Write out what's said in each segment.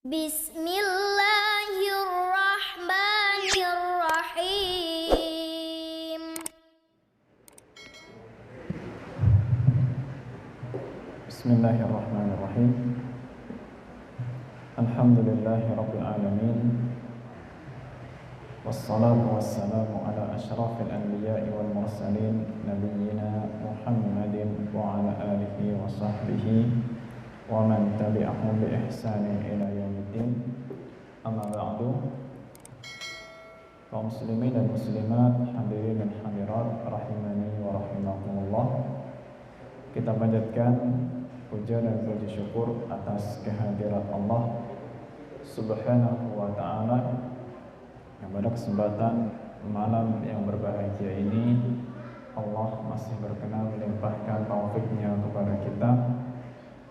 Bismillahirrahmanirrahim. Bismillahirrahmanirrahim. Alhamdulillahirabbil alamin. Wassalatu wassalamu ala asyrafil anbiya'i wal mursalin nabiyyina Muhammadin wa ala alihi wa sahbihi wa man tabi'ahum bi ihsanin ila yaumiddin. Amma ba'du. Kaum muslimin dan muslimat, hadirin dan hadirat rahimani wa rahimakumullah. Kita panjatkan puja dan puji syukur atas kehadirat Allah Subhanahu wa ta'ala yang pada kesempatan malam yang berbahagia ini Allah masih berkenan melimpahkan taufiknya kepada kita,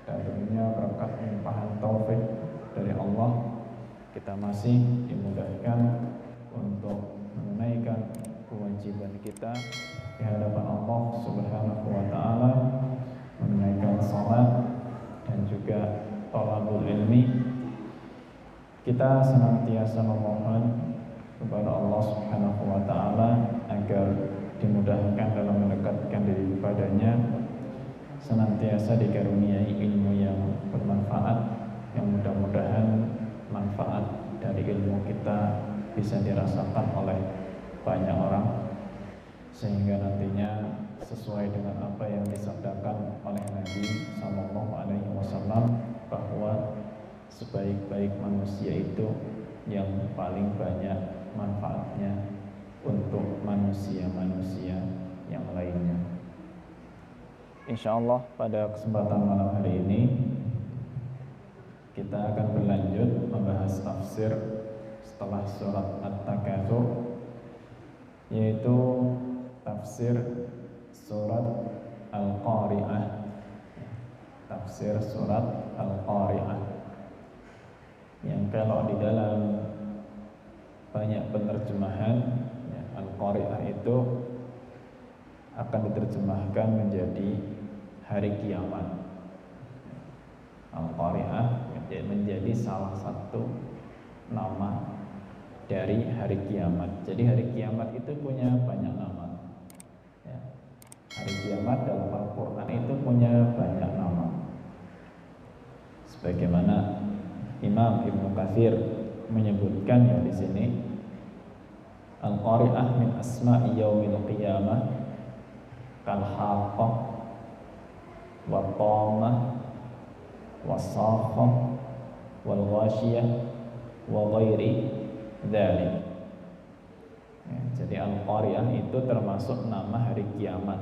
dan tentunya berkat limpahan taufik dari Allah kita masih dimudahkan untuk menunaikan kewajiban kita di hadapan Allah Subhanahu wa ta'ala, menunaikan salat dan juga thalabul ilmi. Kita senantiasa memohon kepada Allah Subhanahu wa ta'ala agar dimudahkan dalam mendekatkan diri kepadanya, senantiasa dikaruniai ilmu yang bermanfaat, yang mudah-mudahan manfaat dari ilmu kita bisa dirasakan oleh banyak orang, sehingga nantinya sesuai dengan apa yang disabdakan oleh Nabi Sallallahu Alaihi Wasallam bahwa sebaik-baik manusia itu yang paling banyak manfaatnya untuk manusia-manusia yang lainnya. Insyaallah pada kesempatan malam hari ini kita akan berlanjut membahas tafsir setelah surat At-Takatsur, yaitu tafsir surat Al-Qari'ah. Tafsir surat Al-Qari'ah yang kalau di dalam banyak penerjemahan ya, Al-Qari'ah itu akan diterjemahkan menjadi hari kiamat. Al-Qari'ah menjadi salah satu nama dari hari kiamat. Jadi hari kiamat itu punya banyak nama ya. Hari kiamat dalam Al-Quran itu punya banyak nama, sebagaimana Imam Ibnu Katsir menyebutkan ya di sini, Al-Qari'ah min asma'i yaumil qiyamah kal haqqah wa thamah wa sakhah wal ghashiyah wa ghairi dzalik. Ya, jadi Al-Qari'ah itu termasuk nama hari kiamat.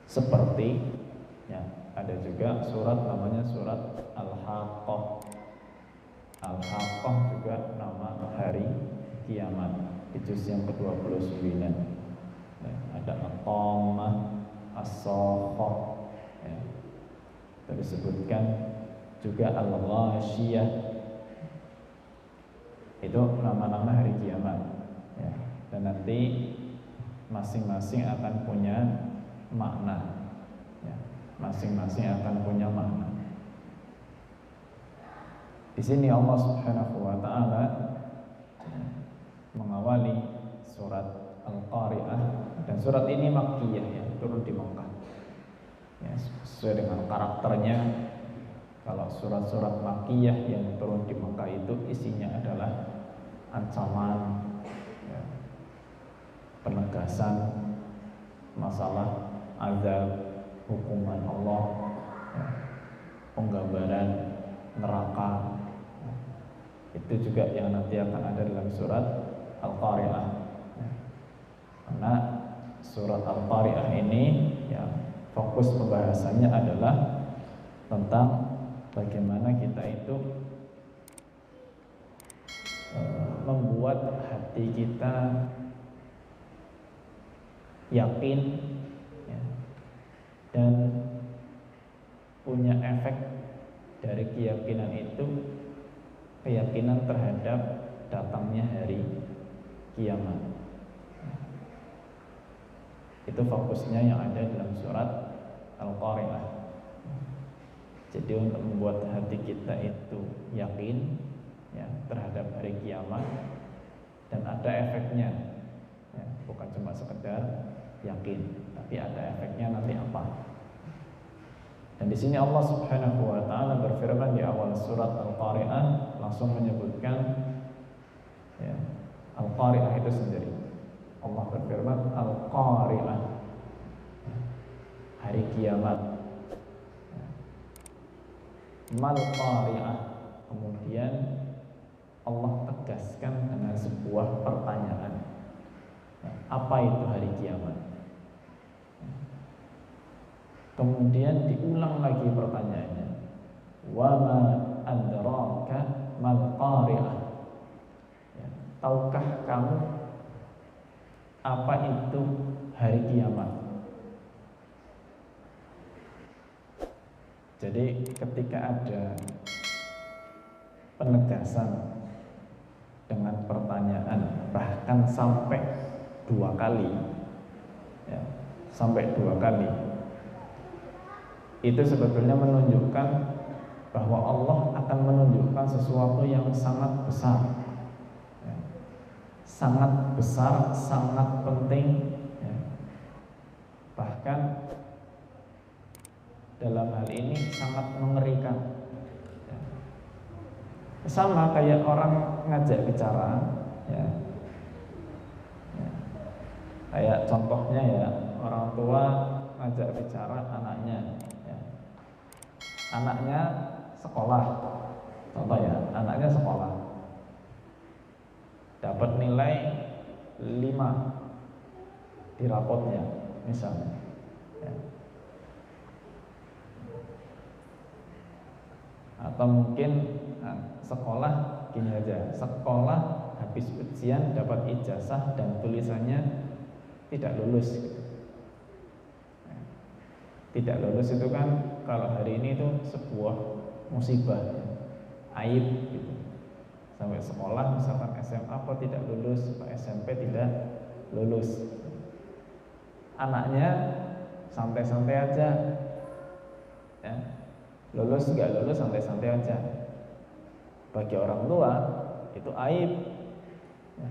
Seperti ya, ada juga surat namanya surat Al-Haqqah. Al-Haqqah juga nama hari kiamat di juz yang ke-29. Ya, ada At-Tammah, As-Sakhah. Ya. Disebutkan juga Al-Ghashiyah. Itu nama-nama hari kiamat ya. Dan nanti masing-masing akan punya makna ya. Masing-masing akan punya makna. Di sini Allah Subhanahu wa ta'ala mengawali surat Al-Qari'ah, dan surat ini makkiyah ya, turun di Makkah. Ya, sesuai dengan karakternya, kalau surat-surat makkiyah yang turun di Makkah itu isinya adalah ancaman ya, penegasan masalah azab, hukuman Allah ya, penggambaran neraka. Itu juga yang nanti akan ada dalam surat Al-Qari'ah ya. Karena surat Al-Qari'ah ini ya, fokus pembahasannya adalah tentang bagaimana kita itu membuat hati kita yakin ya, dan punya efek dari keyakinan itu, keyakinan terhadap datangnya hari kiamat. Itu fokusnya yang ada dalam surat Al-Qari'ah. Jadi untuk membuat hati kita itu yakin ya terhadap hari kiamat dan ada efeknya, ya, bukan cuma sekedar yakin, tapi ada efeknya nanti apa. Dan di sini Allah Subhanahu wa taala berfirman di awal surat Al-Qari'ah langsung menyebutkan ya, Al-Qari'ah itu sendiri. Allah berfirman Al-Qari'ah, hari kiamat. Mal Qari'ah. Kemudian Allah tegaskan dengan sebuah pertanyaan. Apa itu hari kiamat? Kemudian diulang lagi pertanyaannya. Wa ma adraka mal Qari'ah? Ya, tahukah kamu apa itu hari kiamat? Jadi ketika ada penegasan dengan pertanyaan bahkan sampai 2 kali ya, sampai 2 kali, itu sebetulnya menunjukkan bahwa Allah akan menunjukkan sesuatu yang sangat besar ya, sangat besar, sangat penting ya. Bahkan dalam hal ini sangat mengerikan ya. Sama kayak orang ngajak bicara ya. Ya. Kayak contohnya ya, orang tua ngajak bicara anaknya ya. Anaknya sekolah, contoh ya, anaknya sekolah dapat nilai 5 di rapotnya misalnya ya. Atau mungkin sekolah gini aja, sekolah habis ujian dapat ijazah dan tulisannya tidak lulus. Tidak lulus itu kan kalau hari ini itu sebuah musibah ya, aib gitu. Sampai sekolah misalkan SMA kok tidak lulus, SMP tidak lulus. Anaknya santai-santai aja ya. Lulus nggak lulus santai-santai aja. Bagi orang tua itu aib ya.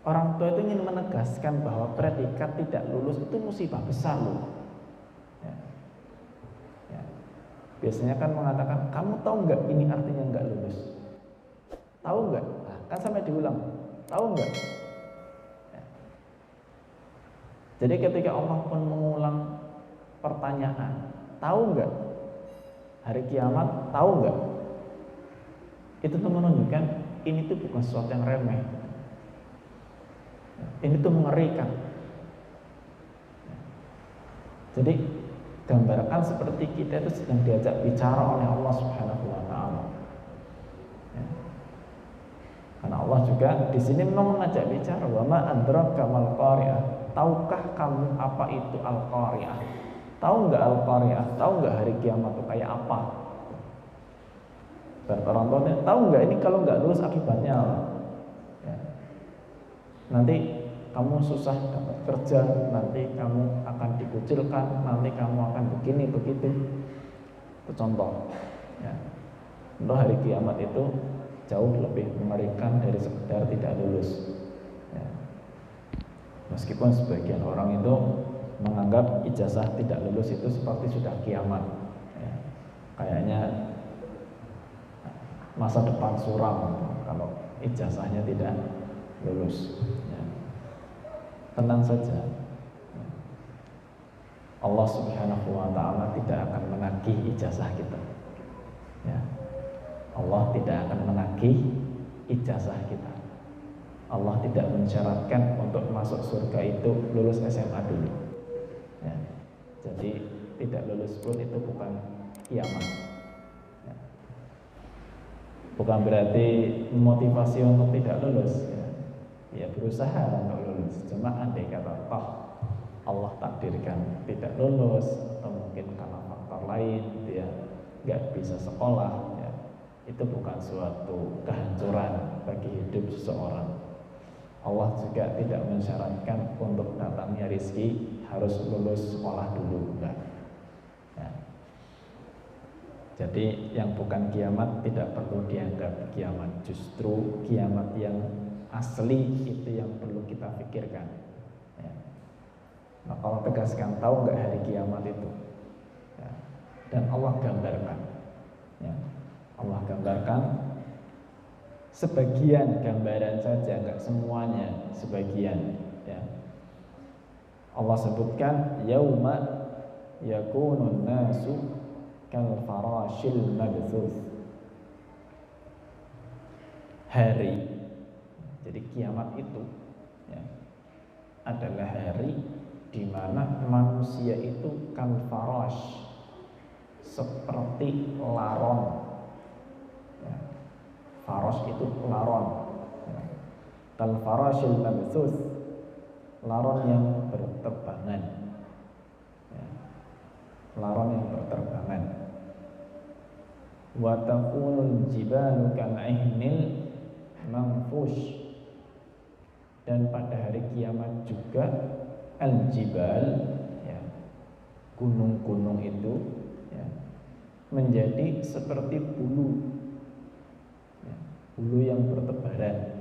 Orang tua itu ingin menegaskan bahwa predikat tidak lulus itu musibah besar loh ya. Ya. Biasanya kan mengatakan, kamu tahu nggak ini artinya nggak lulus? Tahu nggak? Nah, kan sampai diulang, tahu nggak? Ya. Jadi ketika Allah pun mengulang pertanyaan, tahu nggak hari kiamat? Tahu nggak? Itu tuh menunjukkan ini tuh bukan sesuatu yang remeh. Ini tuh mengerikan. Jadi gambarkan seperti kita itu sedang diajak bicara oleh Allah Subhanahu wa taala. Ya. Karena Allah juga di sini memang mengajak bicara, wa ma adraka mal qari'ah. Tahukah kamu apa itu al-qari'ah? Tahu nggak al-qari'ah? Tahu nggak hari kiamat itu kayak apa? Dan orang tuanya tahu nggak ini kalau nggak lulus akibatnya apa? Ya. Nanti kamu susah dapat kerja, nanti kamu akan dikucilkan, nanti kamu akan begini begitu. Itu contoh. Ya. Untuk hari kiamat itu jauh lebih mengerikan dari sekedar tidak lulus. Ya. Meskipun sebagian orang itu menganggap ijazah tidak lulus itu seperti sudah kiamat. Ya. Kayaknya masa depan suram kalau ijazahnya tidak lulus. Ya. Tenang saja, Allah Subhanahu wa ta'ala tidak akan menagih ijazah kita ya. Allah tidak akan menagih ijazah kita. Allah tidak mensyaratkan untuk masuk surga itu lulus SMA dulu ya. Jadi tidak lulus pun itu bukan kiamat ya. Bukan berarti motivasi untuk tidak lulus ya. Ya berusaha untuk lulus. Cuma andai kata toh Allah takdirkan tidak lulus atau mungkin karena faktor lain dia nggak bisa sekolah ya, itu bukan suatu kehancuran bagi hidup seseorang. Allah juga tidak mensyaratkan untuk datangnya rizki harus lulus sekolah dulu enggak ya. Jadi yang bukan kiamat tidak perlu dianggap kiamat. Justru kiamat yang asli itu yang perlu kita pikirkan. Ya. Nah, kalau tegaskan, tahu nggak hari kiamat itu? Ya. Dan Allah gambarkan. Ya. Allah gambarkan sebagian gambaran saja, nggak semuanya, sebagian. Ya. Allah sebutkan yauma yakunun nasu kal farashil mabthuth. Hari, jadi kiamat itu ya, adalah hari di mana manusia itu kal farash, seperti laron. Ya. Farash itu laron. Ya. Kal farashil mabthuth, laron yang berterbangan. Ya. Laron yang berterbangan. Wa takunul jibalu kal'ihnil manfush, dan pada hari kiamat juga al-jibal, ya, gunung-gunung itu ya, menjadi seperti bulu, ya, bulu yang bertebaran.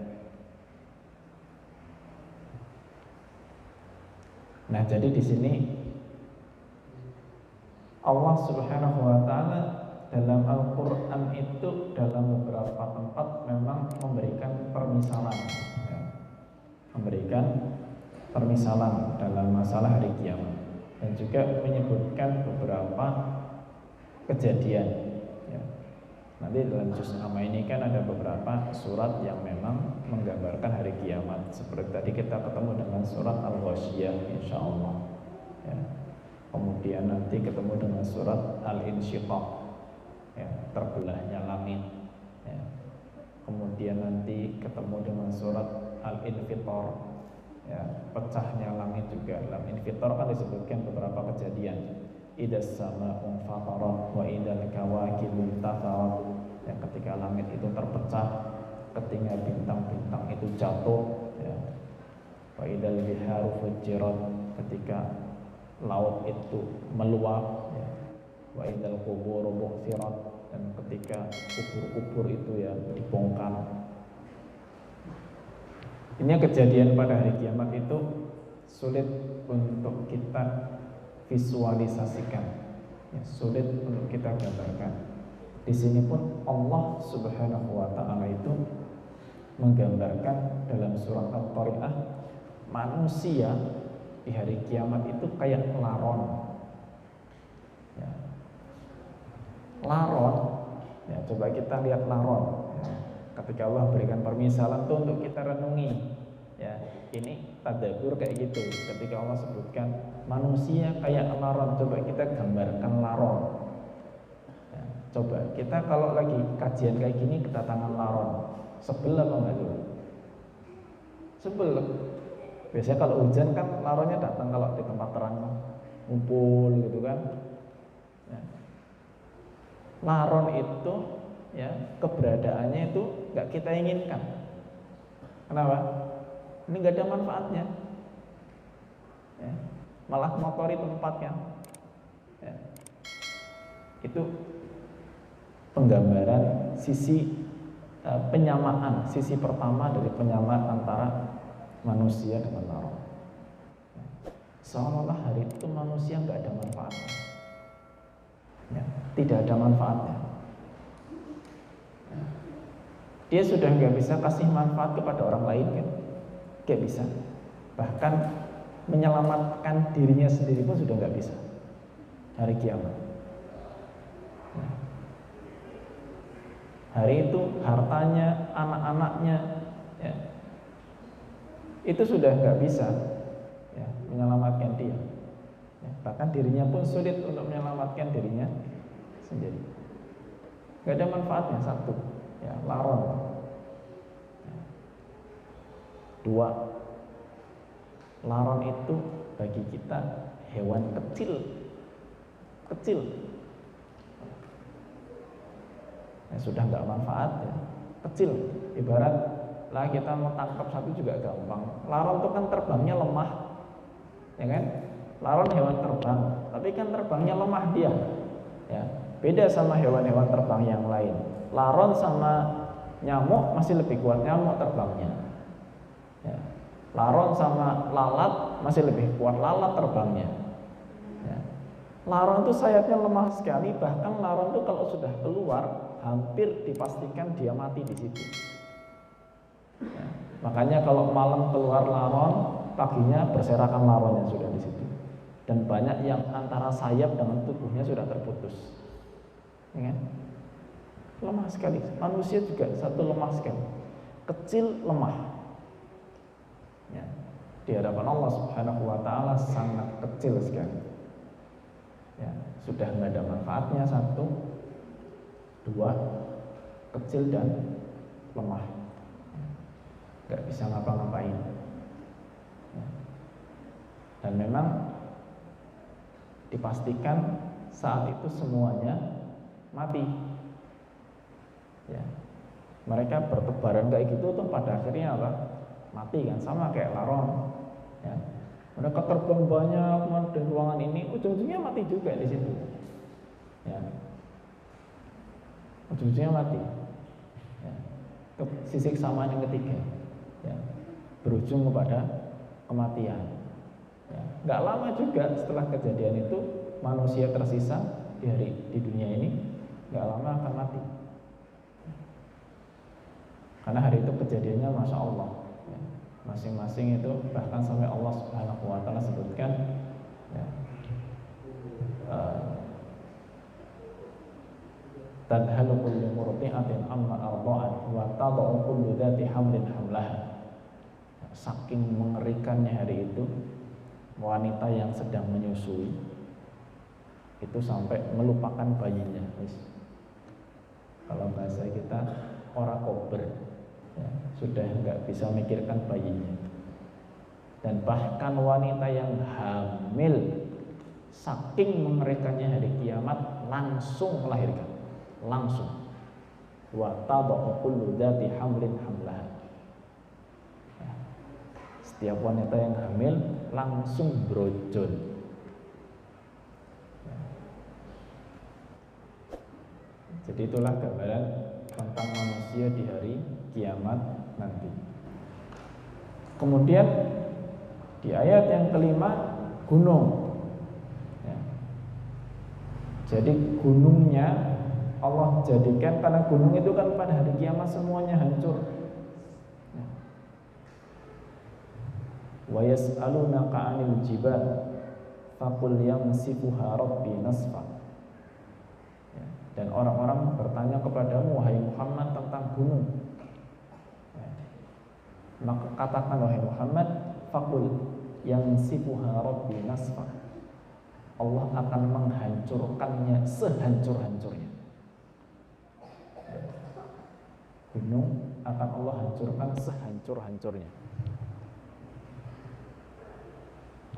Nah, jadi di sini Allah Subhanahu wa taala dalam Al-Qur'an itu dalam beberapa tempat memang memberikan permisalan, ya, memberikan permisalan dalam masalah hari kiamat, dan juga menyebutkan beberapa kejadian. Ya. Nanti dalam juz amma ini kan ada beberapa surat yang memang menggambarkan hari kiamat. Seperti tadi kita ketemu dengan surat Al-Ghasyiyah, insyaallah. Ya. Kemudian nanti ketemu dengan surat Al-Insyiqaq, ya, terbelahnya langit. Ya. Kemudian nanti ketemu dengan surat Al-Infitar, ya, pecahnya langit juga. Dalam Infitar kan disebutkan beberapa kejadian. Idas sama'u fatarat wa idal kawakibu intatharat, yang ketika langit itu terpecah, ketika bintang-bintang itu jatuh, ya. Wa idal biharu fujirat, ketika laut itu meluap, ya. Wa idal quburu bu'thirat, dan ketika kubur-kubur itu ya dibongkar. Ini kejadian pada hari kiamat itu sulit untuk kita visualisasikan, ya, sulit untuk kita gambarkan. Di sini pun Allah Subhanahu wa taala itu menggambarkan dalam surat Al-Qari'ah, manusia di hari kiamat itu kayak laron. Ya. Laron, ya, coba kita lihat laron. Ya. Ketika Allah berikan permisalan itu untuk kita renungi. Ya, ini tadabbur kayak gitu. Ketika Allah sebutkan manusia kayak laron, coba kita gambarkan laron. Ya, coba kita kalau lagi kajian kayak gini kedatangan laron, sebel apa enggak tuh? Sebel. Biasanya kalau hujan kan laronnya datang, kalau di tempat terang ngumpul gitu kan. Ya. Laron itu ya keberadaannya itu nggak kita inginkan. Kenapa? Ini nggak ada manfaatnya. Ya. Malah motori tempatnya. Ya. Itu penggambaran sisi penyamaan, sisi pertama dari penyamaan antara manusia dengan laron. Seolah-olah hari itu manusia nggak ada manfaatnya, ya, tidak ada manfaatnya. Ya. Dia sudah nggak bisa kasih manfaat kepada orang lain, kan? Nggak bisa. Bahkan menyelamatkan dirinya sendiri pun sudah nggak bisa. Hari kiamat. Ya. Hari itu hartanya, anak-anaknya, ya, itu sudah nggak bisa, ya, menyelamatkan dia, ya, bahkan dirinya pun sulit untuk menyelamatkan dirinya sendiri. Nggak ada manfaatnya, satu, ya, laron. Ya. Dua, laron itu bagi kita hewan kecil, ya, sudah nggak manfaat, ya, kecil. Ibarat lah kita mau tangkap satu juga gampang. Laron itu kan terbangnya lemah, ya kan? Laron hewan terbang, tapi kan terbangnya lemah dia, ya. Beda sama hewan-hewan terbang yang lain. Laron sama nyamuk masih lebih kuat nyamuk terbangnya. Ya. Laron sama lalat masih lebih kuat lalat terbangnya. Ya. Laron itu sayapnya lemah sekali, bahkan laron itu kalau sudah keluar hampir dipastikan dia mati di situ. Ya. Makanya kalau malam keluar laron, paginya berserakan laronnya sudah di situ. Dan banyak yang antara sayap dengan tubuhnya sudah terputus. Ya kan? Lemah sekali. Manusia juga satu lemah sekali. Kecil, lemah. Ya. Di hadapan Allah Subhanahu wa taala sangat kecil sekali. Ya, sudah nggak ada manfaatnya satu, dua, kecil dan lemah. Nggak bisa ngapa-ngapain. Ya. Dan memang dipastikan saat itu semuanya mati. Ya. Mereka bertebaran kayak gitu tuh pada akhirnya apa? Mati kan, sama kayak laron. Ya. Mereka terbang banyak di ruangan ini, ujung-ujungnya mati juga di situ. Ya. Ujung-ujungnya mati. Ya. Sisi kesamaan yang ketiga. Ya. Berujung kepada kematian. Ya. Nggak lama juga setelah kejadian itu manusia tersisa di dunia ini nggak lama akan mati. Karena hari itu kejadiannya Masya Allah ya. Masing-masing itu bahkan sampai Allah Subhanahu wa ta'ala sebutkan ya, tadhalu kullu murdi'atin amma arda'at wa tad'u kullu dhati hamlin hamlaha. Saking mengerikannya hari itu, wanita yang sedang menyusui itu sampai melupakan bayinya. Kalau bahasa kita ora kober ya, sudah nggak bisa mikirkan bayinya. Dan bahkan wanita yang hamil saking mengerikannya hari kiamat langsung melahirkan, langsung. Wa tad'u kullu dzati hamlin hamlaha. Ya. Setiap wanita yang hamil langsung brojol. Jadi itulah gambaran tentang manusia di hari kiamat nanti. Kemudian di ayat yang kelima gunung. Ya. Jadi gunungnya Allah jadikan, karena gunung itu kan pada hari kiamat semuanya hancur. Ya. Wa yas'alunaka 'anil jibal faqul yamsifuha rabbi nasfa. Dan orang-orang bertanya kepadamu wahai Muhammad tentang gunung. Ya. Maka katakan wahai Muhammad, faqul yamsifuha rabbi nasfa. Allah akan menghancurkannya sehancur-hancurnya. Ya. Gunung akan Allah hancurkan sehancur-hancurnya.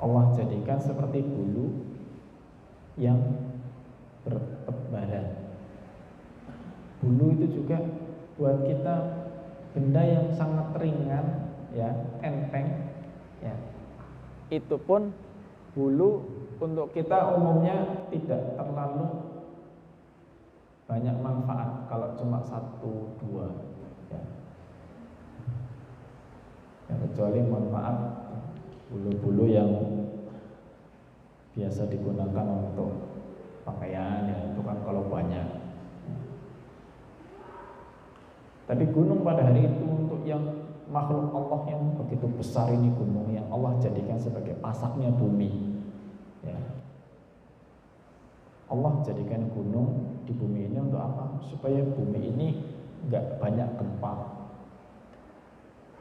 Allah jadikan seperti bulu yang bertebaran. Bulu itu juga buat kita benda yang sangat ringan, ya, enteng, ya. Itu pun bulu untuk kita umumnya tidak terlalu banyak manfaat kalau cuma 1-2, ya. Ya, kecuali manfaat bulu-bulu yang biasa digunakan untuk pakaian, ya, itu kan kalau banyak. Tapi gunung pada hari itu untuk yang makhluk Allah yang begitu besar ini, gunung yang Allah jadikan sebagai pasaknya bumi. Ya. Allah jadikan gunung di bumi ini untuk apa? Supaya bumi ini nggak banyak gempa.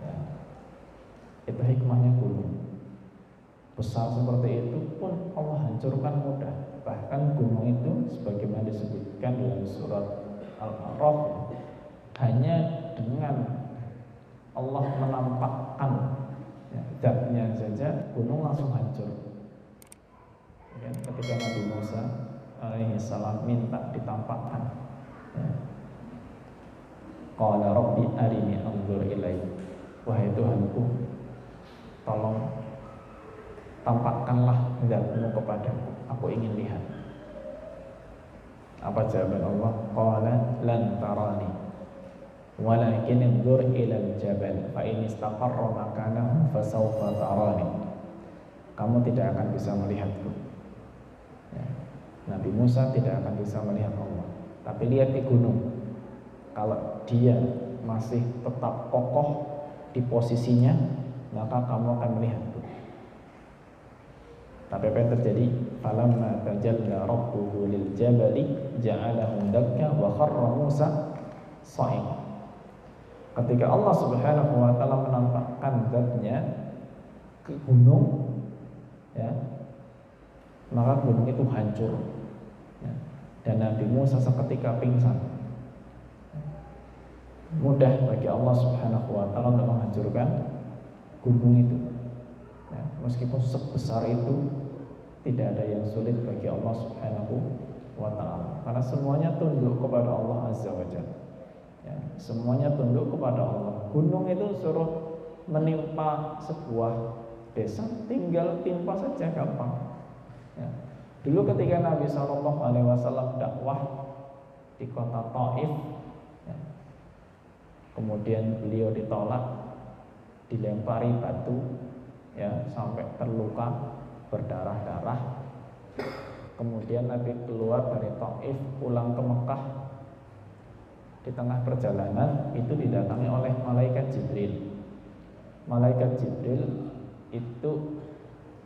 Ya. Itu hikmahnya gunung. Besar seperti itu pun Allah hancurkan mudah. Bahkan gunung itu sebagaimana disebutkan dalam surat Al-A'raf, hanya dengan Allah menampakkan ya, zatnya saja gunung langsung hancur. Ya, ketika Nabi Musa alaihissalam minta ditampakkan, ya. Qala rabbi arini anzur ilaik. Wahai Tuhanku, tolong tampakkanlah zatmu kepadaku, aku ingin lihat. Apa jawaban Allah? Qala lan tarani walakin inzur ila al-jabal fa in istaqarra makanahu fasawfa tarani. Kamu tidak akan bisa melihatku. Ya. Nabi Musa tidak akan bisa melihat Allah. Tapi lihat di gunung. Kalau dia masih tetap kokoh di posisinya, maka kamu akan melihatku. Tapi apa yang terjadi? Falamma tajalla rabbuhu lil jabali ja'alahu dakka wa kharra Musa sha'iqa. Ketika Allah Subhanahu wa taala menampakkan zatnya ke gunung, ya, maka gunung itu hancur, ya, dan Nabi Musa seketika pingsan. Mudah bagi Allah Subhanahu wa taala untuk menghancurkan gunung itu, ya, meskipun sebesar itu tidak ada yang sulit bagi Allah Subhanahu wa taala, karena semuanya tunduk kepada Allah Azza wa Jalla. Ya, semuanya tunduk kepada Allah. Gunung itu suruh menimpa sebuah desa, tinggal timpa saja, gampang. Ya. Dulu ketika Nabi SAW dakwah di kota Taif, ya, kemudian beliau ditolak, dilempari batu, ya, sampai terluka, berdarah-darah. Kemudian Nabi keluar dari Taif, pulang ke Mekah. Di tengah perjalanan itu didatangi oleh malaikat Jibril. Malaikat Jibril itu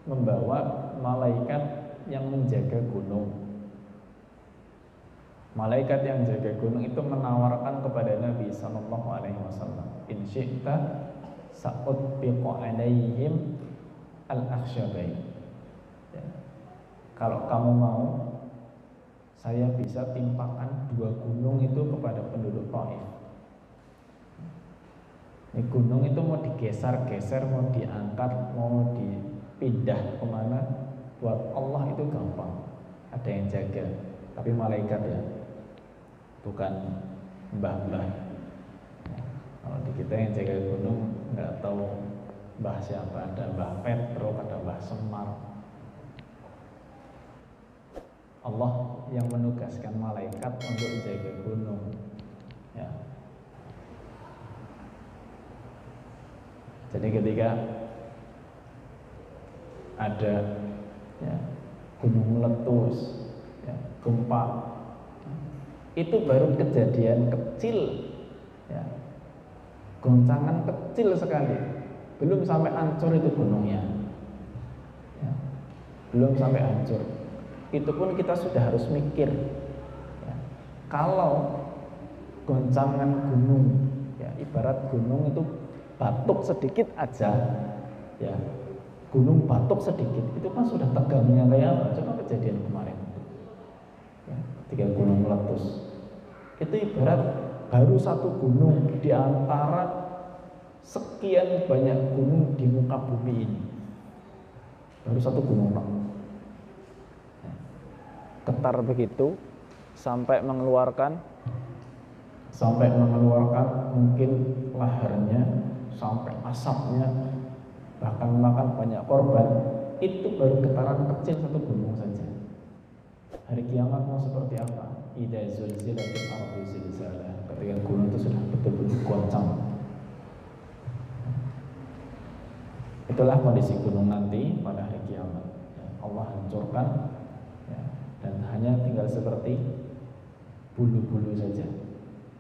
membawa malaikat yang menjaga gunung. Malaikat yang jaga gunung itu menawarkan kepada Nabi sallallahu alaihi wasallam, "In syi'ta sa'utbiqu 'alaihim al-akhsyabain." Ya. Kalau kamu mau, saya bisa timpakan 2 gunung itu kepada penduduk Taif. Ini gunung itu mau digeser-geser, mau diangkat, mau dipindah kemana, buat Allah itu gampang. Ada yang jaga, tapi malaikat, ya, bukan mbah-mbah. Kalau di kita yang jaga gunung nggak tahu mbah siapa, ada Mbah Petro, ada Mbah Semar. Allah yang menugaskan malaikat untuk menjaga gunung, ya. Jadi ketika ada, ya, gunung meletus, ya, gempa, itu baru kejadian kecil, ya, goncangan kecil sekali, belum sampai hancur itu gunungnya, ya, belum sampai hancur. Itu pun kita sudah harus mikir, ya, kalau goncangan gunung, ya, ibarat gunung itu batuk sedikit aja, ya, gunung batuk sedikit itu kan sudah tegangnya kayak apa. Coba kejadian kemarin, ya, ketika gunung meletus, itu ibarat baru satu gunung di antara sekian banyak gunung di muka bumi ini, baru satu gunung, Pak. Getar begitu sampai mengeluarkan mungkin laharnya, sampai asapnya, bahkan makan banyak korban. Itu baru getaran kecil satu gunung saja. Hari kiamat mau seperti apa? Idza zulzilatil ardu zilzalaha. Ketika gunung itu sudah betul-betul goncang. Itulah kondisi gunung nanti pada hari kiamat. Allah hancurkan, ya, dan hanya tinggal seperti bulu-bulu saja.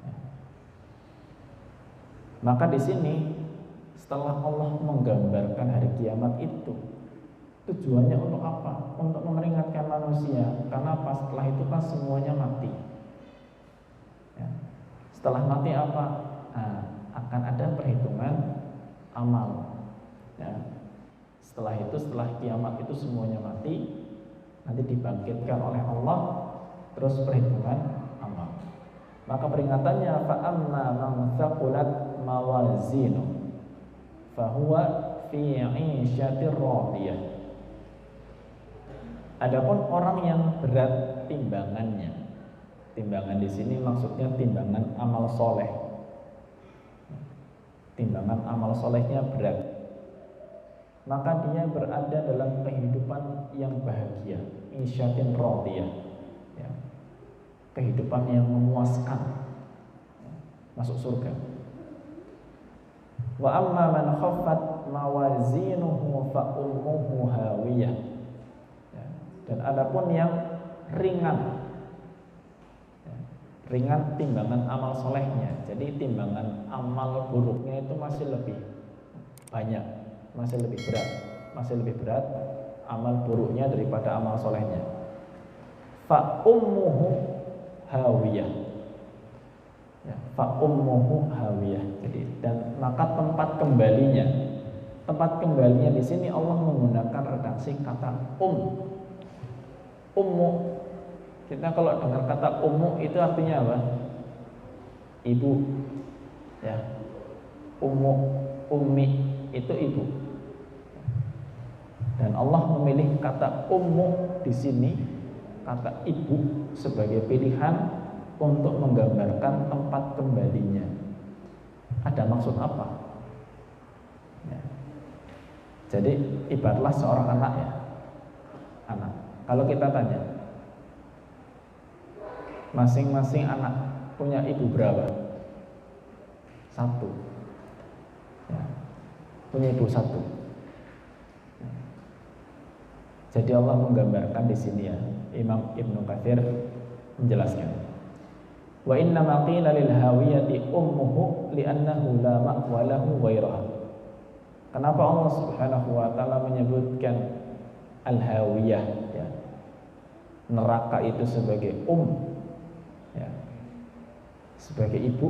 Ya. Maka di sini setelah Allah menggambarkan hari kiamat itu, tujuannya untuk apa? Untuk memperingatkan manusia. Karena pas setelah itu kan semuanya mati. Ya. Setelah mati apa? Nah, akan ada perhitungan amal. Ya. Setelah itu, setelah kiamat itu semuanya mati, nanti dibangkitkan oleh Allah, terus perhitungan amal. Maka peringatannya, fa amma man thaqulat mawazinu fahuwa fi 'isyatir radiyah. Adapun orang yang berat timbangannya, timbangan di sini maksudnya timbangan amal soleh. Timbangan amal solehnya berat, maka dia berada dalam kehidupan yang bahagia, isyatin radiyah, ya. kehidupan yang memuaskan, masuk surga. Wa amma man khaffat mawazinuhu fa ummuhu hawiyah. Ya, dan adapun yang ringan, ya, ringan timbangan amal solehnya. Jadi timbangan amal buruknya itu masih lebih banyak, masih lebih berat amal buruknya daripada amal solehnya. Fa ummuhu hawiyah. Ya, fa ummuhu hawiyah. Jadi dan maka tempat kembalinya di sini Allah menggunakan redaksi kata ummu. Kita kalau dengar kata ummu itu artinya apa? Ibu. Ya. Ummi itu ibu. Dan Allah memilih kata ummu di sini, kata ibu sebagai pilihan untuk menggambarkan tempat kembalinya. Ada maksud apa? Ya. Jadi ibaratlah seorang anak ya. Anak. Kalau kita tanya, masing-masing anak punya ibu berapa? Satu. Ya. Punya ibu satu. Ya. Jadi Allah menggambarkan di sini ya. Imam Ibnu Katsir menjelaskan. Wa inna ma qila lil hawiyati ummuhu li'annahu la ma'wa lahu ghairaha. Kenapa Allah Subhanahu wa taala menyebutkan al-hawiyah ya. Neraka itu sebagai ya. Sebagai ibu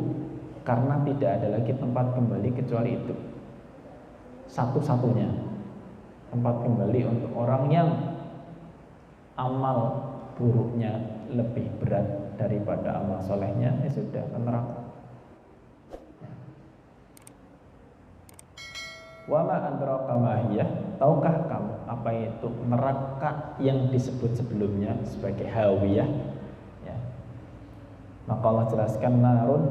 karena tidak ada lagi tempat kembali kecuali itu. Satu-satunya tempat kembali untuk orang yang amal buruknya lebih berat daripada amal solehnya, ya sudah ke neraka. Wa ma adraka ma hiya, tahukah kamu apa itu neraka yang disebut sebelumnya sebagai hawiyah? Ya. Maka Allah jelaskan narun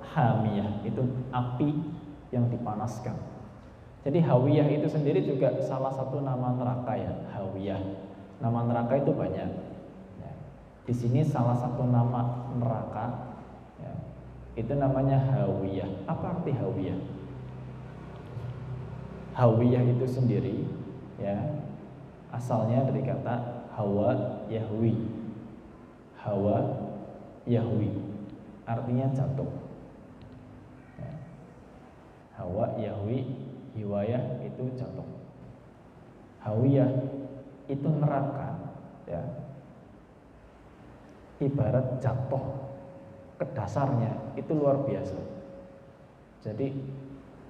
hamiyah, itu api yang dipanaskan. Jadi hawiyah itu sendiri juga salah satu nama neraka ya, hawiyah. Nama neraka itu banyak. Ya. Di sini salah satu nama neraka, ya, itu namanya hawiyah. Apa arti hawiyah? Hawiyah itu sendiri, ya, asalnya dari kata hawa yahwi. Hawa yahwi, artinya jatuh. Ya. Hawa yahwi, hiwayah itu jatuh. Hawiyah itu neraka, ya, ibarat jatuh ke dasarnya itu luar biasa. Jadi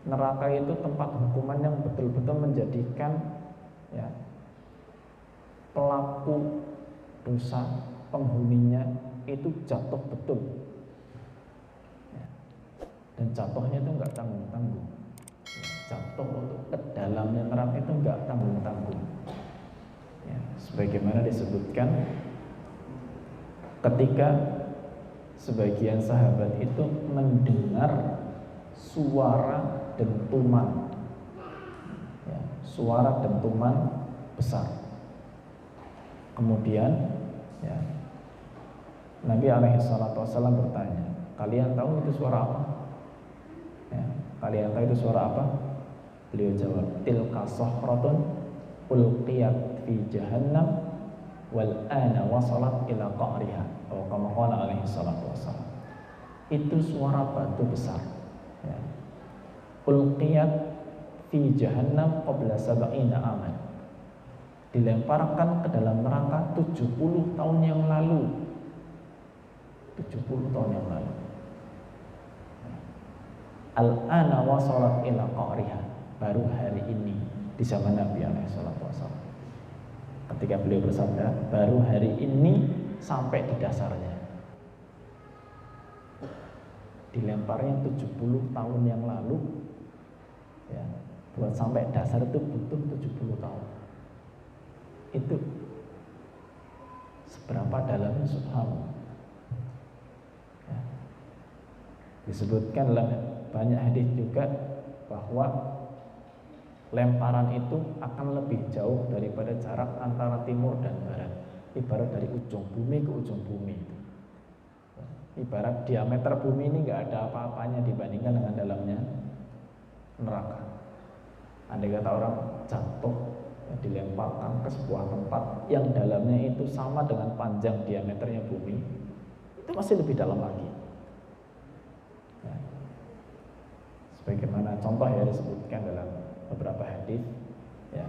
neraka itu tempat hukuman yang betul-betul menjadikan ya, pelaku dosa, penghuninya itu jatuh betul, ya. Dan jatuhnya itu enggak tanggung-tanggung, ya. Jatuh untuk ke dalamnya neraka itu enggak tanggung-tanggung, ya. Sebagaimana disebutkan ketika sebagian sahabat itu mendengar suara dentuman, ya, suara dentuman besar. Kemudian ya, Nabi SAW bertanya, kalian tahu itu suara apa? Ya, kalian tahu itu suara apa? Beliau jawab, tilka sahratun ulqiyat fi jahannam wal ana wasalat ila qa'riha. Oh, kama qala alaihi salatu wassalam. Itu suara batu besar. Ya. Ulqiyat fi jahannam qabla sab'ina aman. Dilemparkan ke dalam neraka 70 tahun yang lalu. 70 tahun yang lalu. Al-ana wasalat ila qa'riha. Baru hari ini di zaman Nabi alaihi salatu wasallam. Ketika beliau bersabda, baru hari ini sampai di dasarnya. Dilemparnya 70 tahun yang lalu, ya, buat sampai dasar itu butuh 70 tahun. Itu seberapa dalamnya, subhanallah. Ya. Disebutkan dalam banyak hadis juga bahwa lemparan itu akan lebih jauh daripada jarak antara timur dan barat, ibarat dari ujung bumi ke ujung bumi itu. Ibarat diameter bumi ini nggak ada apa-apanya dibandingkan dengan dalamnya neraka. Andai kata orang jatuh, ya, dilemparkan ke sebuah tempat yang dalamnya itu sama dengan panjang diameternya bumi, itu masih lebih dalam lagi. Ya. Sebagaimana contoh ya disebutkan dalam beberapa hadis, ya,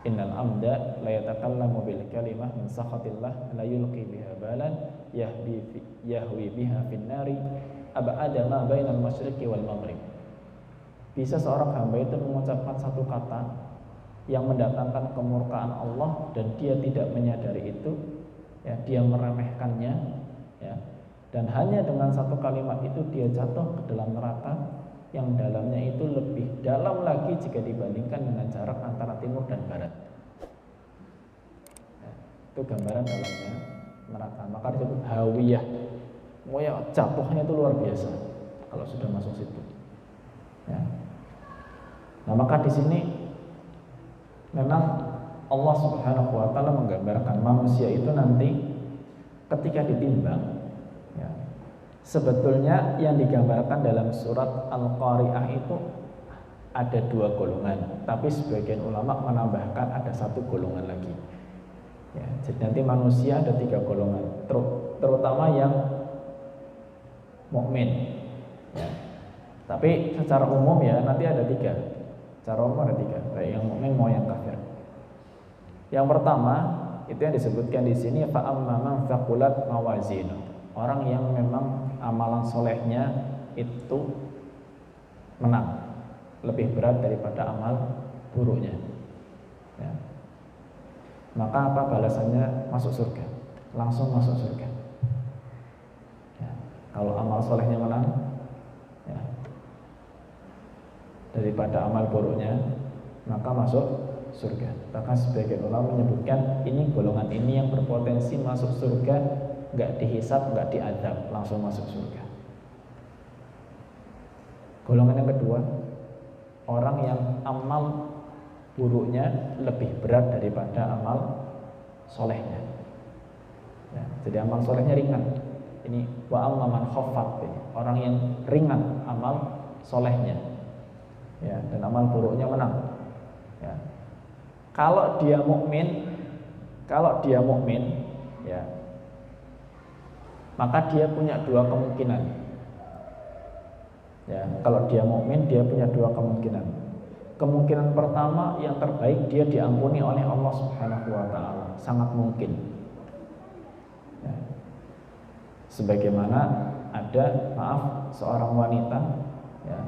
innal amda la yatakallamu bil kalimah min sakhatillah la yulqi biha balan yahwi biha fin nari ab'ada ma bainal masyriqi wal maghrib. Bisa seorang hamba itu mengucapkan satu kata yang mendatangkan kemurkaan Allah dan dia tidak menyadari itu, ya, dia meremehkannya, ya, dan hanya dengan satu kalimat itu dia jatuh ke dalam neraka yang dalamnya itu lebih dalam lagi jika dibandingkan dengan jarak antara timur dan barat. Ya, itu gambaran dalamnya neraka. Maka disebut hawiyah. Ya, jatuhnya itu luar biasa kalau sudah masuk situ. Ya. Nah, maka di sini memang Allah Subhanahu wa taala menggambarkan manusia itu nanti ketika ditimbang, ya, sebetulnya yang digambarkan dalam surat Al-Qari'ah itu ada dua golongan, tapi sebagian ulama menambahkan ada satu golongan lagi. Ya, jadi nanti manusia ada tiga golongan, terutama yang mukmin. Ya. Tapi secara umum ya nanti ada tiga. Secara umum ada tiga, baik yang mukmin mau yang kafir. Yang pertama itu yang disebutkan di sini fa amman thaqulat mawazinu. Orang yang memang amalan solehnya itu menang, lebih berat daripada amal buruknya. Ya. Maka apa balasannya? Masuk surga, langsung masuk surga. Ya. Kalau amal solehnya menang, ya, daripada amal buruknya, maka masuk surga. Bahkan sebagian ulama menyebutkan ini golongan ini yang berpotensi masuk surga, nggak dihisab, nggak diadab, langsung masuk surga. Golongan yang kedua, orang yang amal buruknya lebih berat daripada amal solehnya. Ya, jadi amal solehnya ringan. Ini wa amma man khaffat, orang yang ringan amal solehnya, ya, dan amal buruknya menang. Ya. Kalau dia mukmin, ya, maka dia punya dua kemungkinan. Ya, kalau dia mukmin dia punya dua kemungkinan. Kemungkinan pertama yang terbaik dia diampuni oleh Allah Subhanahu wa taala, sangat mungkin. Ya. Sebagaimana ada seorang wanita, ya,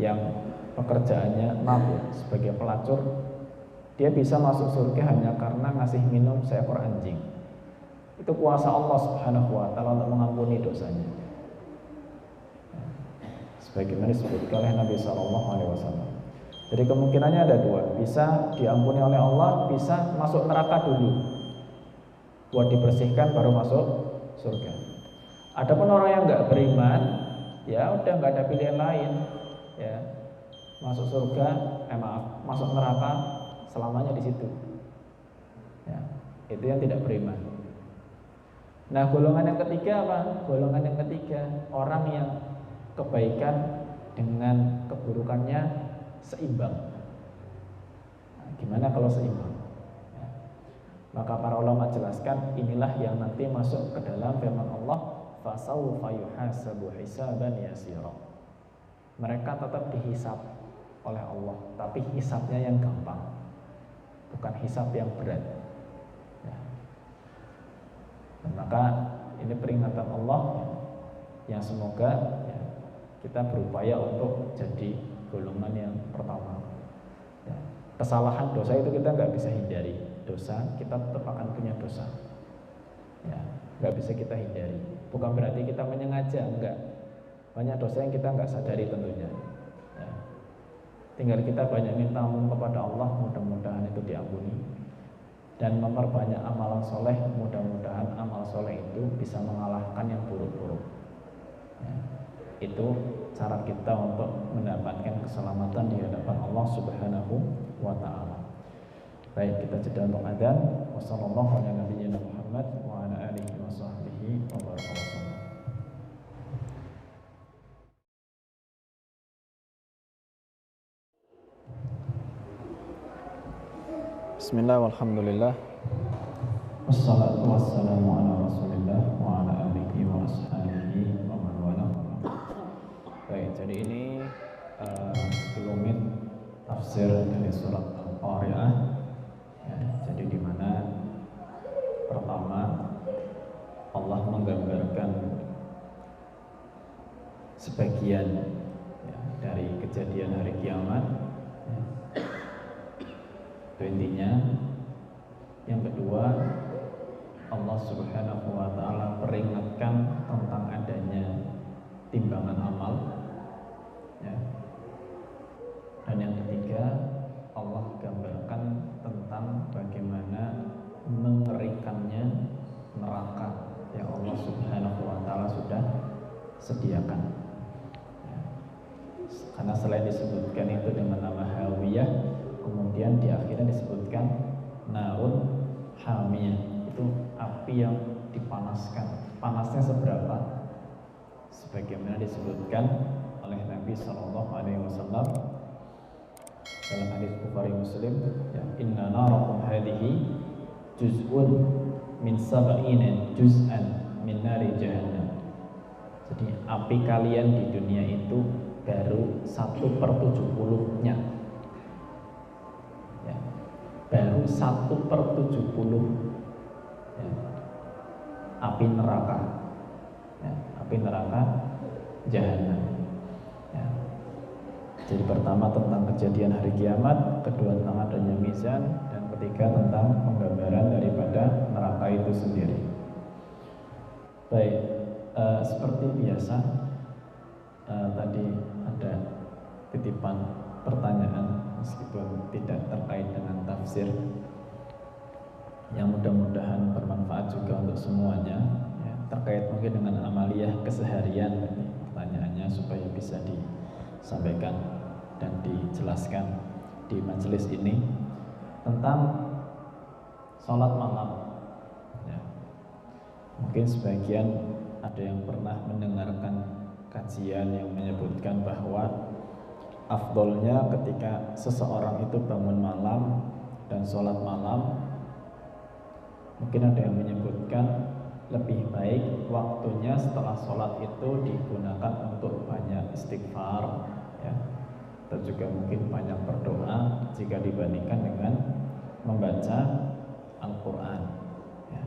yang pekerjaannya mabuk sebagai pelacur, dia bisa masuk surga hanya karena ngasih minum seekor anjing. Itu kuasa Allah Subhanahu wa taala untuk mengampuni dosanya. Sebagaimana disebutkan oleh Nabi SAW. Jadi kemungkinannya ada dua, bisa diampuni oleh Allah, bisa masuk neraka dulu, buat dibersihkan baru masuk surga. Adapun orang yang nggak beriman, ya udah nggak ada pilihan lain, ya, masuk surga, masuk neraka selamanya di situ. Ya, itu yang tidak beriman. Nah, golongan yang ketiga apa? Golongan yang ketiga orang yang kebaikan dengan keburukannya seimbang. Nah, gimana kalau seimbang? Ya. Maka para ulama jelaskan inilah yang nanti masuk ke dalam firman Allah, fasawfa yuhasabu hisaban yasira. Mereka tetap dihisab oleh Allah, tapi hisabnya yang gampang, bukan hisab yang berat. Ya. Dan maka ini peringatan Allah yang semoga, ya, kita berupaya untuk jadi golongan yang pertama. Ya. Kesalahan dosa itu kita nggak bisa hindari. Dosa kita tetap akan punya dosa. Ya, nggak bisa kita hindari. Bukan berarti kita menyengaja, enggak. Banyak dosa yang kita nggak sadari tentunya. Ya. Tinggal kita banyak minta kepada Allah, mudah-mudahan itu diampuni. Dan memperbanyak amalan soleh, mudah-mudahan amal soleh itu bisa mengalahkan yang buruk-buruk. Ya. Itu cara kita untuk mendapatkan keselamatan di hadapan Allah Subhanahu wa taala. Baik, kita jeda untuk adzan. Wassallallahu ala nabiyyina Muhammad wa ala alihi wa sahbihi wabarakatuh. Bismillah walhamdulillah wassalatu wassalamu ala rasulillah wa ala alihi wa ashabihi wa man wala. Baik, jadi ini sekelumit tafsir dari surat Al-Qari'ah ya, jadi di mana pertama Allah menggambarkan sebagian ya, dari kejadian hari kiamat ya. Itu intinya. Yang kedua, Allah Subhanahu wa ta'ala peringatkan tentang adanya timbangan amal ya. Dan yang ketiga, Allah gambarkan tentang bagaimana mengerikannya neraka yang Allah Subhanahu wa ta'ala sudah sediakan ya. Karena selain disebutkan itu dengan nama Hawiyah, kemudian di akhirnya disebutkan narun hamiyah, itu api yang dipanaskan. Panasnya seberapa? Sebagaimana disebutkan oleh Nabi SAW dalam hadis Bukhari Muslim ya, inna narakum hadhihi juz'un min sab'ina juz'an min nari jahannam. Jadi api kalian di dunia itu baru 1/70-nya ya, baru 1/70 ya, api neraka ya, api neraka jahanam ya. Jadi pertama tentang kejadian hari kiamat, kedua tentang adanya mizan, dan ketiga tentang penggambaran daripada neraka itu sendiri. Baik, seperti biasa tadi ada titipan pertanyaan meskipun tidak terkait dengan tafsir yang mudah-mudahan bermanfaat juga untuk semuanya ya, terkait mungkin dengan amaliyah keseharian pertanyaannya supaya bisa disampaikan dan dijelaskan di majelis ini tentang sholat malam ya. Mungkin sebagian ada yang pernah mendengarkan kajian yang menyebutkan bahwa afdolnya ketika seseorang itu bangun malam dan sholat malam, mungkin ada yang menyebutkan lebih baik waktunya setelah sholat itu digunakan untuk banyak istighfar ya, atau juga mungkin banyak berdoa jika dibandingkan dengan membaca Al-Quran ya.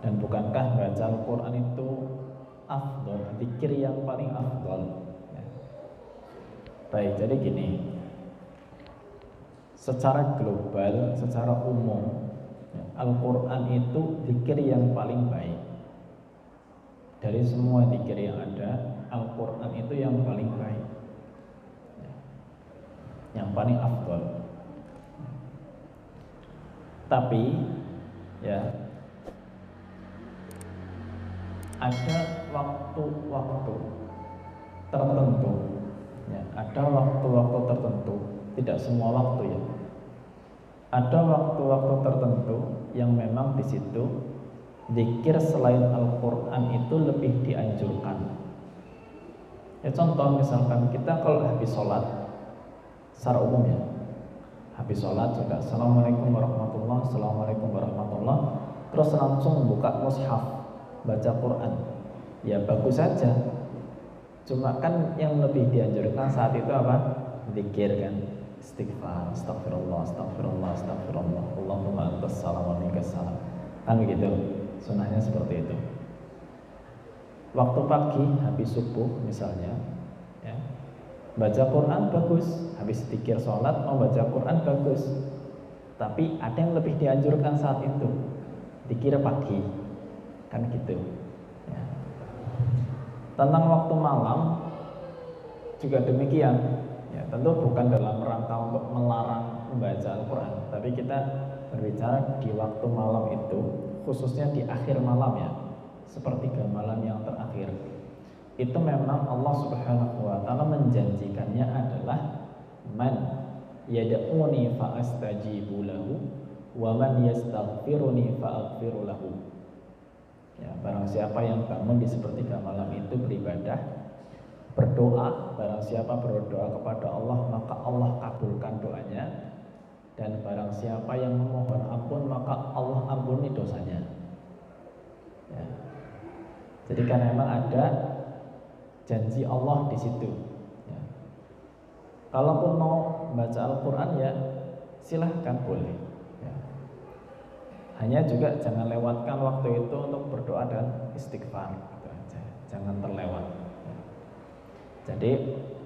Dan bukankah baca Al-Quran itu afdol, zikir yang paling afdol ya. Baik, jadi gini, secara global, secara umum ya, Al-Quran itu zikir yang paling baik. Dari semua zikir yang ada, Al-Quran itu yang paling baik ya, yang paling afdol. Tapi ya, ada waktu-waktu tertentu ya, ada waktu-waktu tertentu, tidak semua waktu ya. Ada waktu-waktu tertentu yang memang di situ zikir selain Al-Quran itu lebih dianjurkan. Ya contoh misalkan kita kalau habis sholat secara umum ya, habis sholat sudah Assalamualaikum warahmatullah, Assalamualaikum warahmatullah, terus langsung buka mushaf baca Quran, ya bagus saja. Cuma kan yang lebih dianjurkan saat itu apa? Zikir kan, istighfar, astagfirullah, astagfirullah, astagfirullah, Allahumma antas salam wa minkas salam. Kan begitu, sunnahnya seperti itu. Waktu pagi habis subuh misalnya ya, baca Quran bagus, habis zikir sholat mau baca Quran bagus. Tapi ada yang lebih dianjurkan saat itu, zikir pagi, kan gitu ya. Tentang waktu malam juga demikian ya, tentu bukan dalam rangka untuk melarang membaca Al-Quran, tapi kita berbicara di waktu malam itu, khususnya di akhir malam ya, sepertiga malam yang terakhir. Itu memang Allah Subhanahu wa ta'ala menjanjikannya adalah man yad'uni fa astajibu lahu wa man yastaghfiruni fa aghfiru lahu. Ya, barang siapa yang bangun di sepertiga malam itu beribadah, berdoa, barang siapa berdoa kepada Allah maka Allah kabulkan doanya, dan barang siapa yang memohon ampun maka Allah ampuni dosanya. Ya. Jadi kan memang ada janji Allah di situ. Ya. Kalaupun mau baca Al-Quran ya silahkan boleh. Ya. Hanya juga jangan lewatkan waktu itu untuk berdoa dan istighfar. Gitu aja. Jangan terlewat. Ya. Jadi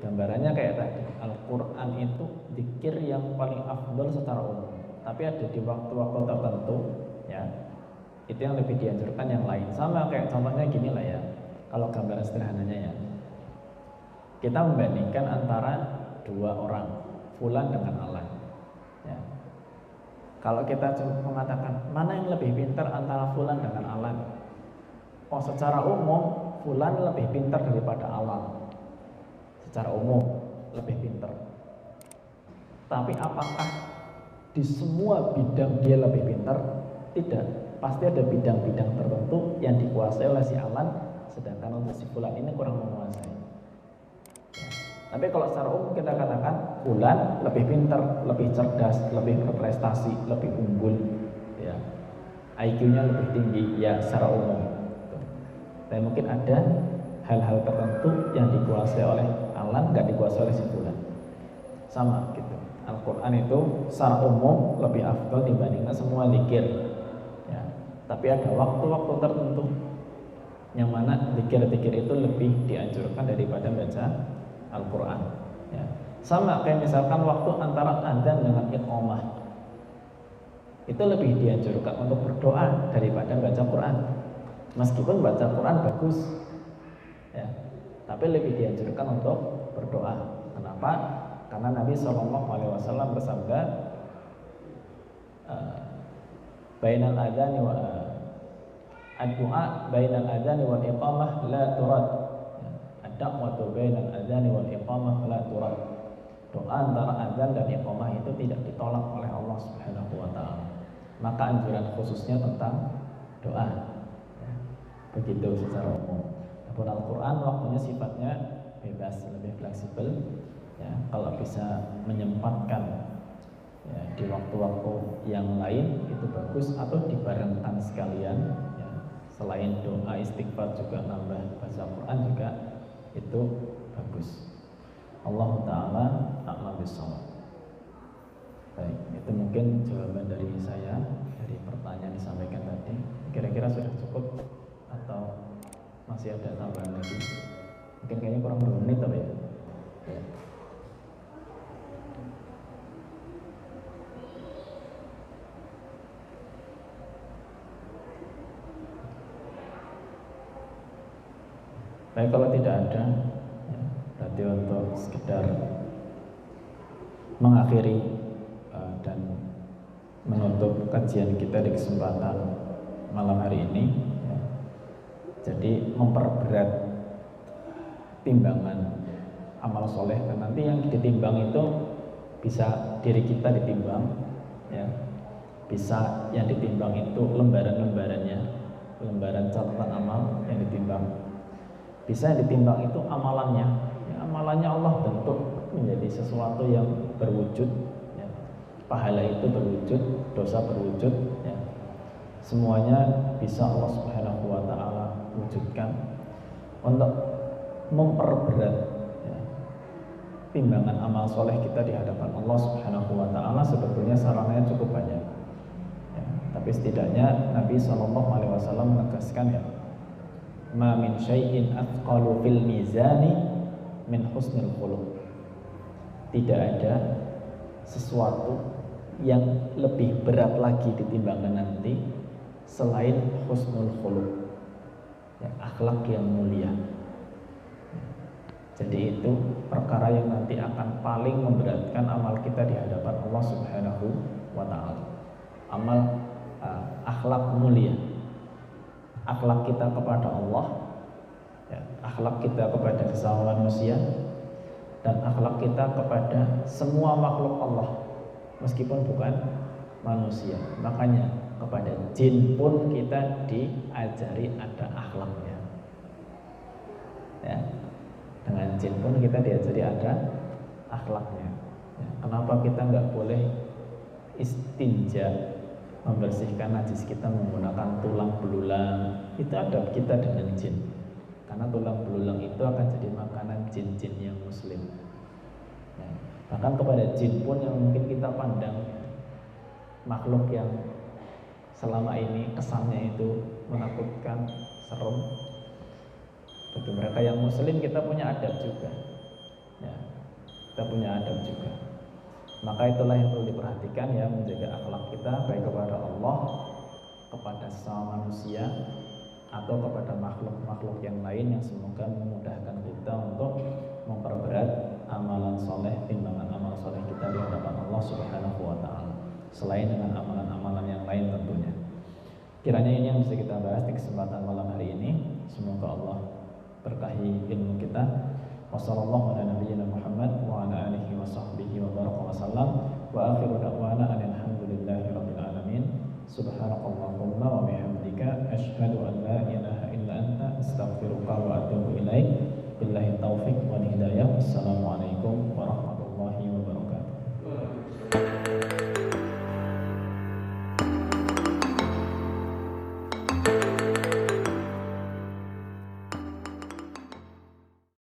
gambarannya kayak tadi, Al-Quran itu zikir yang paling afdol secara umum. Tapi ada di waktu-waktu tertentu, ya, itu yang lebih dianjurkan yang lain. Sama kayak contohnya gini lah ya, kalau gambaran sederhananya ya, kita membandingkan antara dua orang, Fulan dengan Alan. Ya. Kalau kita cuma mengatakan mana yang lebih pintar antara Fulan dengan Alan, oh secara umum Fulan lebih pintar daripada Alan. Secara umum lebih pintar. Tapi apakah di semua bidang dia lebih pintar? Tidak. Pasti ada bidang-bidang tertentu yang dikuasai oleh si Alan, sedangkan untuk si Fulan ini kurang menguasai. Tapi kalau secara umum kita katakan Fulan lebih pintar, lebih cerdas, lebih berprestasi, lebih unggul, ya. IQ-nya lebih tinggi, ya secara umum. Tapi mungkin ada hal-hal tertentu yang dikuasai oleh Alan, nggak dikuasai oleh si Fulan. Sama gitu. Al-Quran itu secara umum lebih afdal dibandingkan semua zikir. Ya. Tapi ada waktu-waktu tertentu yang mana zikir-zikir itu lebih dianjurkan daripada baca Al-Quran. Ya. Sama kayak misalkan waktu antara adzan dengan iqamah, itu lebih dianjurkan untuk berdoa daripada baca Quran. Meskipun baca Quran bagus, ya, tapi lebih dianjurkan untuk berdoa. Kenapa? Karena Nabi SAW bersabda, bainal adzani wa ad-du'a bainal adzani wal iqamah la turad. Ad-da'watu bainal adzani wal iqamah la turad. Doa antara adzan dan iqamah itu tidak ditolak oleh Allah Subhanahu wa taala. Maka anjuran khususnya tentang doa. Ya, begitu secara umum. Adapun Al-Quran waktunya sifatnya bebas, lebih fleksibel. Ya, kalau bisa menyempatkan ya, di waktu-waktu yang lain itu bagus, atau dibarengkan sekalian. Ya, selain doa istighfar juga nambah baca Quran juga itu bagus. Allah Ta'ala a'lam bishawab. Baik, itu mungkin jawaban dari saya dari pertanyaan disampaikan tadi. Kira-kira sudah cukup atau masih ada tambahan lagi? Mungkin kayaknya kurang 2 menit apa ya? Ya. Baik, kalau tidak ada, ya, berarti untuk sekedar mengakhiri dan menutup kajian kita di kesempatan malam hari ini. Ya. Jadi memperberat timbangan amal soleh, dan nanti yang ditimbang itu bisa diri kita ditimbang, ya. Bisa yang ditimbang itu lembaran-lembarannya, lembaran catatan amal yang ditimbang. Bisa yang ditimbang itu amalannya, ya, amalannya Allah bentuk menjadi sesuatu yang berwujud, ya. Pahala itu berwujud, dosa berwujud, ya. Semuanya bisa Allah Subhanahu wa Ta'ala wujudkan. Untuk memperberat, ya, timbangan amal soleh kita di hadapan Allah Subhanahu wa Ta'ala, sebetulnya sarannya cukup banyak, ya. Tapi setidaknya Nabi SAW menegaskan, ya, ma min syai'in athqalu fil mizani min husnil khuluq. Tidak ada sesuatu yang lebih berat lagi di timbangan nanti selain husnul khuluq, ya, akhlak yang mulia. Jadi itu perkara yang nanti akan paling memberatkan amal kita di hadapan Allah Subhanahu wa Ta'ala. Amal akhlak mulia, akhlak kita kepada Allah, ya, akhlak kita kepada sesama manusia, dan akhlak kita kepada semua makhluk Allah, meskipun bukan manusia. Makanya kepada jin pun kita diajari ada akhlaknya. Ya. Dengan jin pun kita diajari ada akhlaknya. Ya. Kenapa kita nggak boleh istinja, membersihkan najis kita menggunakan tulang belulang? Itu adab kita dengan jin. Karena tulang belulang itu akan jadi makanan jin-jin yang muslim. Ya. Bahkan kepada jin pun yang mungkin kita pandang makhluk yang selama ini kesannya itu menakutkan, serem, bagi mereka yang muslim kita punya adab juga. Ya, kita punya adab juga. Maka itulah yang perlu diperhatikan ya, menjaga akhlak kita baik kepada Allah, kepada sesama manusia, atau kepada makhluk-makhluk yang lain yang semoga memudahkan kita untuk memperberat amalan soleh, timbangan amal soleh kita di hadapan Allah Subhanahu wa Ta'ala. Selain dengan amalan-amalan yang lain tentunya. Kiranya ini yang bisa kita bahas di kesempatan malam hari ini. Semoga Allah berkahi ilmu kita. Wassallallahu ala nabiyyina Muhammad wa ala alihi wa sahbihi wa baraka wa sallam. Wa akhiru da'wana alhamdulillahi rabbil alamin. Subhanakallahumma wa bihamdika asyhadu an la ilaha illa anta astaghfiruka wa atubu ilaik. Billahi taufiq wal hidayah. Assalamualaikum warahmatullahi wabarakatuh.